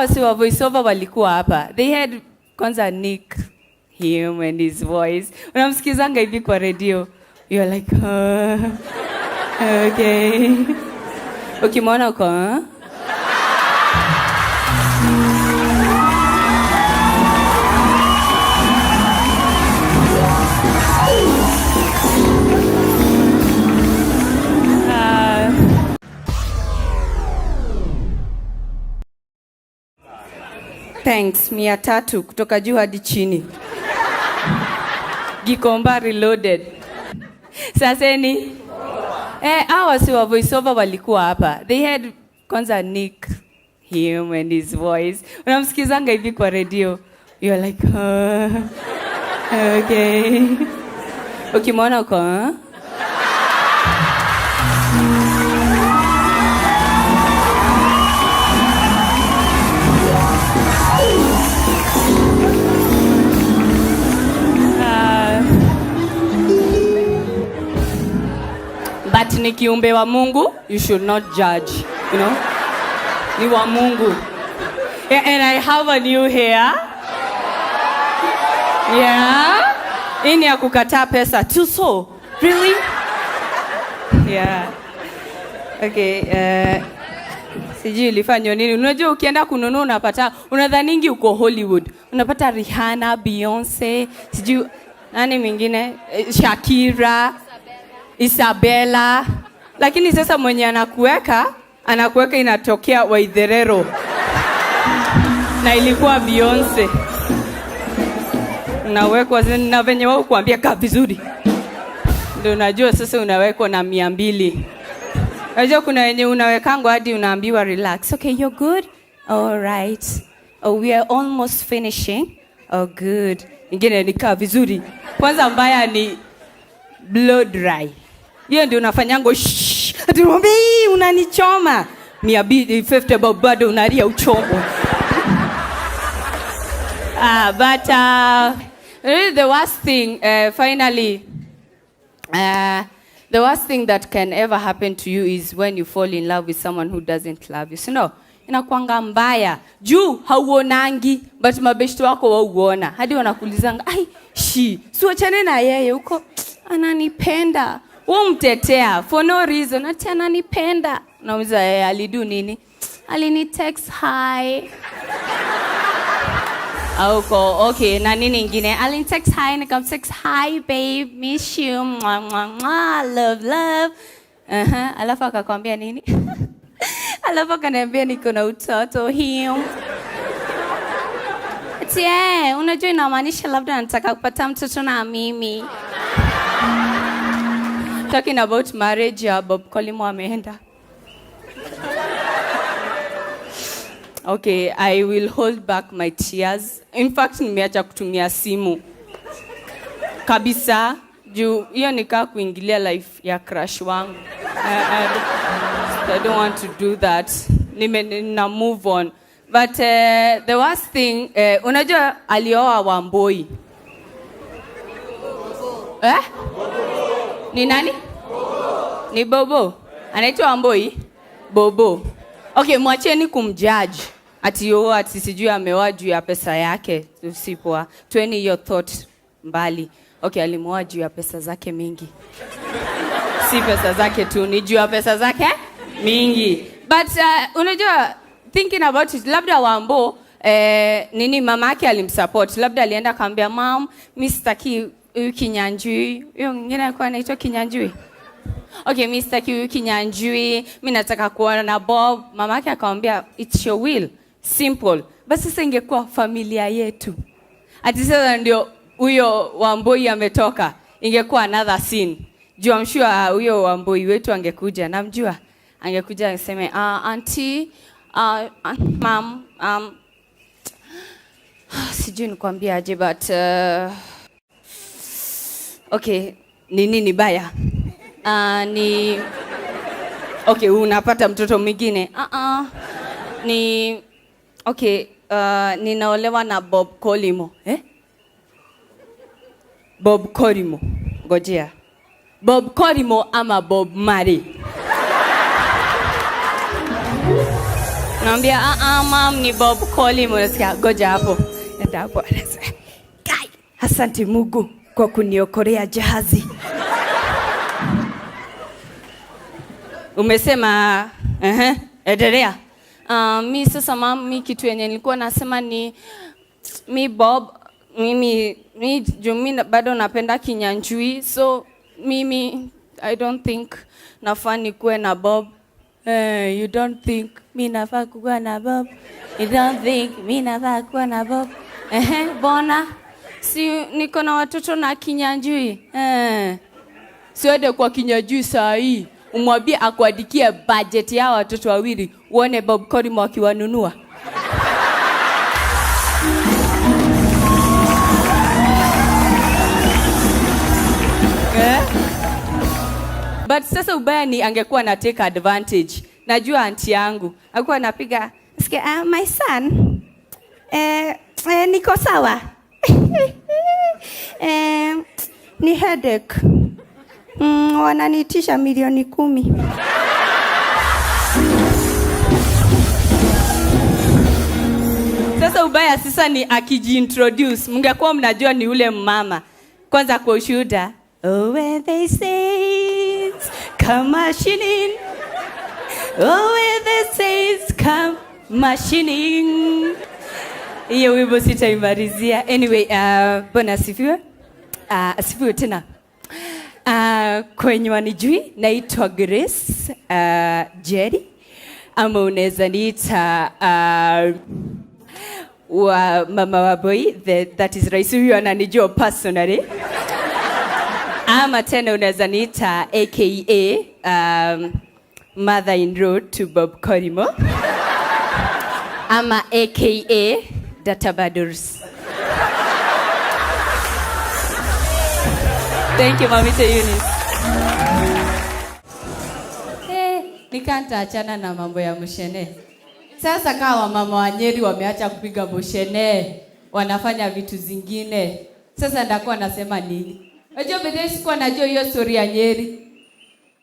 wasi wa voiceover walikuwa hapa. They had kwanza Nick, him and his voice. Unamsikizanga hivi kwa radio. You're like, okay. Ukimwona uko, thanks, 300 kutoka juu hadi chini. Gikomba reloaded. Saseni? Hawa si wa voiceover walikuwa hapa. They had kwanza Nick, him and his voice. Unamsikizanga hivi kwa radio. You're like, okay. Ukimwona uko, but ni kiumbe wa Mungu, you should not judge, you know? Ni wa Mungu. And I have a new hair. Yeah. Ini ya kukataa pesa. Tuso. Really? Yeah. Okay. Sijui ilifanywa nini. Unajua ukienda kununua unapata, unadhaningi uko Hollywood. Unapata Rihanna, Beyonce, sijui nani mwingine, Shakira, Isabella. Lakini sasa mwenye anakuweka inatokea Waitherero. Na ilikuwa Beyonce. Unawekwa na venye wao kuambia kaa vizuri. Ndio unajua sasa unawekwa na 200. Unajua kuna wenye unawekango hadi unaambiwa relax. Okay, you're good? All right. Oh, we are almost finishing. Oh, good. Ingine ni kaa vizuri. Kwanza mbaya ni blow dry. Hiyo ndio unafanyango shh. Atumwambia unanichoma. 250 bado unaria uchomo. But really the worst thing, finally, the worst thing that can ever happen to you is when you fall in love with someone who doesn't love you. So no, inakuanga mbaya. Juu hauonangi, but mabeshto wako wauona. Hadi wanakulizanga, ai, siwachane na yeye huko, ananipenda. Mtetea for no reason, ati ananipenda. Nauliza yeye alidu nini? Alini text hi. Okay, na nini ingine? Alini text hi, nikam text hi babe, miss you, mwah, mwah, mwah, love. Alafu akakwambia nini? Alafu akaniambia niko na utoto him. Ati unajua inamaanisha labda nataka kupata mtoto na mimi. Talking about marriage, Bob Kolimo ameenda. Okay, I will hold back my tears. In fact, nimeacha kutumia simu. Kabisa, juu hiyo nikaa kuingilia life ya crush wangu. I don't want to do that. Nina move on. But the worst thing, unajua alioa Wamboi. Ni nani? Ni Bobo. Anaitwa Wamboi? Bobo. Okay, mwacheni kumjudge. Ati sijui ameoa juu ya pesa yake. Usipoa. Tueni your thought mbali. Okay, alimuoa juu ya pesa zake mingi. Si pesa zake tu, ni juu ya pesa zake mingi. But unajua, thinking about it, labda Wambo, nini mamake alimsupport. Labda alienda akamwambia, "Mom, mimi sitaki Kinyanjui." Hiyo mwingine alikuwa anaitwa Kinyanjui. Okay, mimi sitaki Kinyanjui, mimi nataka kuona na Bob. Mamake akamwambia, "It's your will." Simple. Basi sasa ingekuwa familia yetu. Ati sasa ndio huyo Wamboi ametoka. Ingekuwa another scene. Juu I'm sure huyo Wamboi wetu angekuja. Namjua. Angekuja aseme, "Auntie, mom, sijui nikwambia aje, but okay, nini baya? Ni okay, unapata mtoto mwingine. Okay, ninaolewa na Bob Kolimo. Bob Kolimo. Ngojea. Bob Kolimo ama Bob Marley? Naambia mom ni Bob Collymore. Unasikia goja hapo. Enda hapo. Kai, asante Mungu kwa kuniokolea jahazi. Umesema endelea. Mi sasa mom, mi kitu yenye nilikuwa nasema ni mi Bob, mimi bado napenda Kinyanjui, so mimi I don't think nafaa nikuwe na Bob. You don't think mi nafaa kuwa na Bob? You don't think mi nafaa kuwa na Bob? Bona si niko na watoto na Kinyanjui. Siende kwa Kinyanjui saa hii umwambie akuandikie budget ya watoto wawili uone Bob Collymore akiwanunua. But sasa ubaya ni angekuwa na take advantage. Najua auntie yangu alikuwa anapiga sikia, my son niko sawa. Ni headache. Wananitisha 10,000,000. Sasa ubaya sasa ni akijiintroduce. Mngekuwa mnajua ni ule mama. Kwanza kwa ushuhuda. Oh, where they saints come machining. Oh, where the saints come machining. Hiyo wimbo sitaimarizia. Anyway, Bwana asifiwe. Asifiwe tena. Kwenye wanijui naitwa Grace Jerry, ama unaweza niita wa mama wa boy, that is Raisi, huyo ananijua personally. Ama tena unaweza niita aka mother-in-law to Bob Collymore, ama aka Data Badurs. Thank you, Mamita Eunice. Nikanta achana na mambo ya mushene. Sasa kawa mama wa Nyeri wameacha kupiga mushene, wanafanya vitu zingine. Sasa ndakuwa nasema nini? Unajua bado sikuwa najua hiyo story ya Nyeri.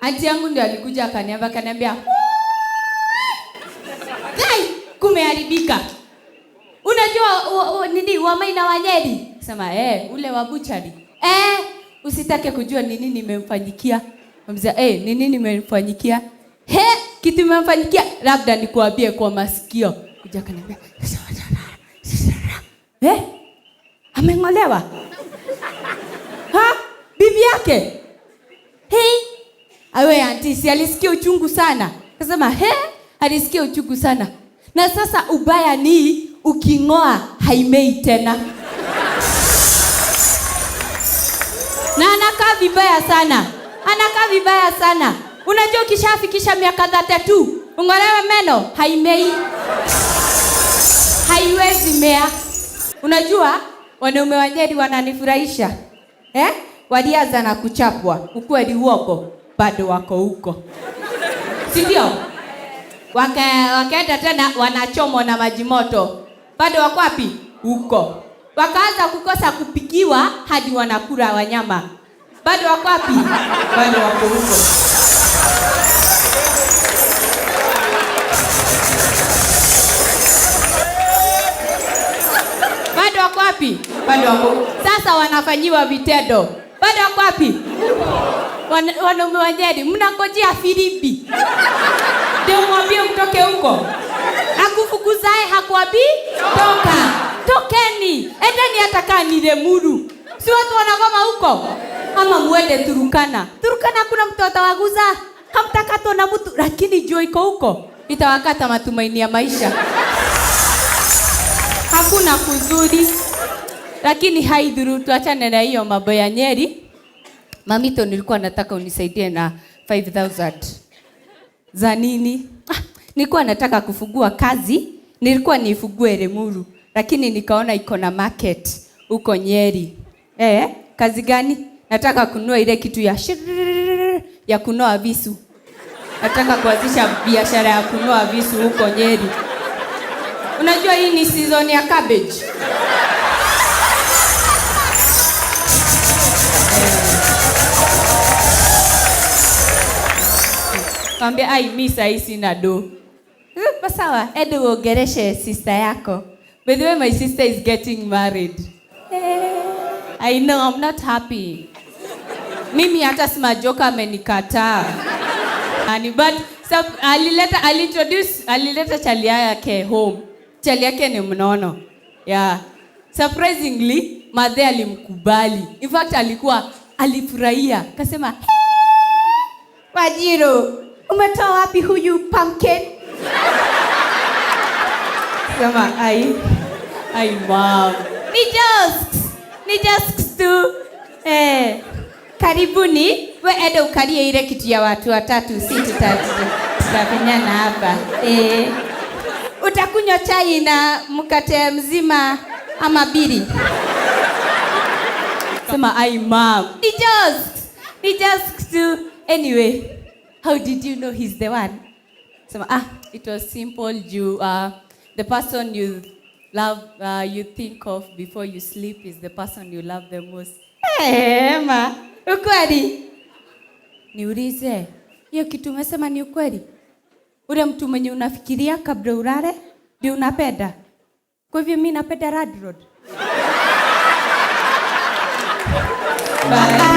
Auntie yangu ndio alikuja akaniambia, "Kai, kumeharibika. Unajua nini Wamaina wa Nyeri?" Sema, ule wa buchari. Usitake kujua nini nimemfanyikia. Mzee, nini nimemfanyikia? Kitu nimemfanyikia labda nikuambie kwa masikio. Kuja kaniambia, ameng'olewa? Bibi yake? Awe auntie, si alisikia uchungu sana. Akasema, alisikia uchungu sana. Na sasa ubaya ni uking'oa haimei tena. Na anakaa vibaya sana. Unajua ukishafikisha miaka 32, ung'olewe meno, haimei. Haiwezi mea. Unajua wanaume wa Nyeri wananifurahisha. Walianza na kuchapwa. Ukweli uongo bado wako huko. Si ndio? Wakaenda tena wanachomwa na maji moto. Bado wako wapi? Huko. Wakaanza kukosa kupikiwa hadi wanakula wanyama. Bado wako wapi? Bado wako huko. Bado wako wapi? Bado wako. Sasa wanafanyiwa vitendo. Bado wako wapi? Wanaume wa Nyeri, mnangojea Filipi. Ndio mwambie mtoke huko. Akufukuzae hakuambi toka. Tokeni. Endeni atakaa ni Lemuru. Si watu wanagoma huko? Ama muende Turukana. Turukana kuna mtu atawaguza. Hamtakatwa na mtu, lakini jua iko huko. Itawakata matumaini ya maisha. Hakuna kuzuri. Lakini haidhuru, tuachane na hiyo mambo ya Nyeri. Mamito, nilikuwa nataka unisaidie na 5,000. Za nini? Nilikuwa nataka kufungua kazi. Nilikuwa nifungue Lemuru, lakini nikaona iko na market huko Nyeri. Kazi gani? Nataka kununua ile kitu ya kunoa visu. Nataka kuanzisha biashara ya kunoa visu huko Nyeri. Unajua hii ni season ya cabbage. Kaambia mimi sasa sina do. Sawa, ende uongereshe sister yako. By the way, my sister is getting married. I know, I'm not happy. Mimi hata Smajoka amenikataa. But alileta chali yake home. Chali yake ni mnono. Yeah. Surprisingly, madhe alimkubali. In fact, alifurahia. Kasema, Wajiro, umetoa wapi huyu pumpkin? Sema, ai mom. Ni jokes tu. Karibuni, we ende ukalie ile kitu ya watu watatu, si tutafanyana hapa. Utakunywa chai na mkate mzima ama biri? Sema, ai mom. Ni jokes tu. Anyway, how did you know he's the one? Sema, it was simple. The person you love, you think of before you sleep is the person you love the most. Ma, ukweli? Niulize, hiyo kitu umesema ni ukweli? Ule mtu mwenye unafikiria kabla ulale, ndio unapenda? Kwa hivyo mimi napenda Rad Road. Bye.